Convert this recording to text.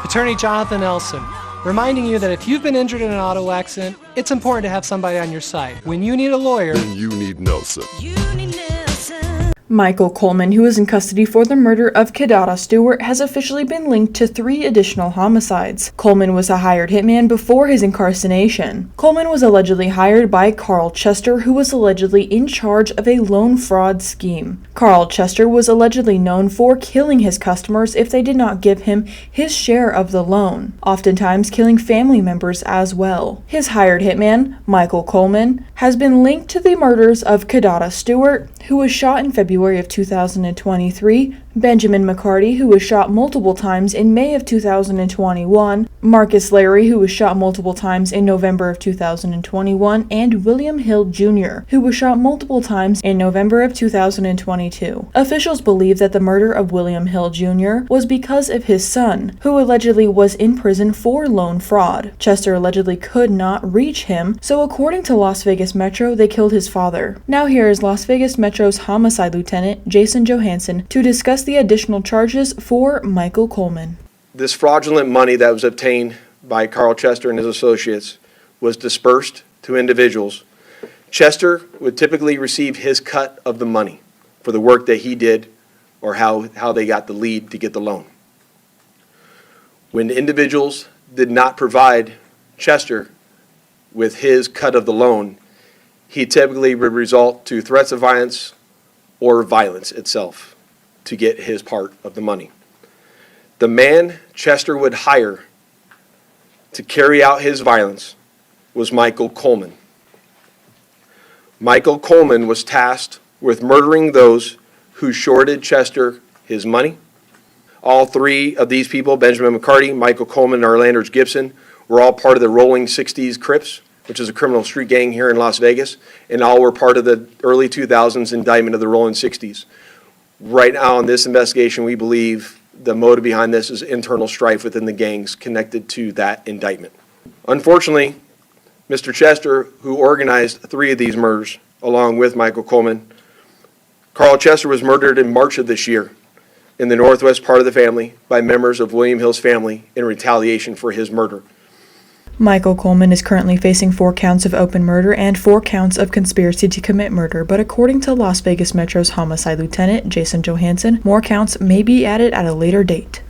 Attorney Jonathan Elson, reminding you that if you've been injured in an auto accident, it's important to have somebody on your side. When you need a lawyer, then you need Nelson. Michael Coleman, who is in custody for the murder of Kidada Stewart, has officially been linked to 3 additional homicides. Coleman was a hired hitman before his incarceration. Coleman was allegedly hired by Carl Chester, who was allegedly in charge of a loan fraud scheme. Carl Chester was allegedly known for killing his customers if they did not give him his share of the loan, oftentimes killing family members as well. His hired hitman, Michael Coleman, has been linked to the murders of Kidada Stewart, who was shot in February of 2023, Benjamin McCarty, who was shot multiple times in May of 2021, Marcus Larry, who was shot multiple times in November of 2021, and William Hill Jr., who was shot multiple times in November of 2022. Officials believe that the murder of William Hill Jr. was because of his son, who allegedly was in prison for loan fraud. Chester allegedly could not reach him, so according to Las Vegas Metro, they killed his father. Now here is Las Vegas Metro's homicide lieutenant, Jason Johansson, to discuss the additional charges for Michael Coleman. This fraudulent money that was obtained by Carl Chester and his associates was dispersed to individuals. Chester would typically receive his cut of the money for the work that he did or how they got the lead to get the loan. When individuals did not provide Chester with his cut of the loan, he typically would resort to threats of violence or violence itself to get his part of the money. The man Chester would hire to carry out his violence was Michael Coleman. Michael Coleman was tasked with murdering those who shorted Chester his money. All 3 of these people, Benjamin McCarty, Michael Coleman, and Orlando Gibson, were all part of the Rolling 60s Crips, which is a criminal street gang here in Las Vegas, and all were part of the early 2000s indictment of the Rolling 60s. Right now in this investigation, we believe the motive behind this is internal strife within the gangs connected to that indictment. Unfortunately, Mr. Chester, who organized 3 of these murders, along with Michael Coleman, Carl Chester was murdered in March of this year in the northwest part of the family by members of William Hill's family in retaliation for his murder. Michael Coleman is currently facing 4 counts of open murder and 4 counts of conspiracy to commit murder, but according to Las Vegas Metro's homicide lieutenant, Jason Johansson, more counts may be added at a later date.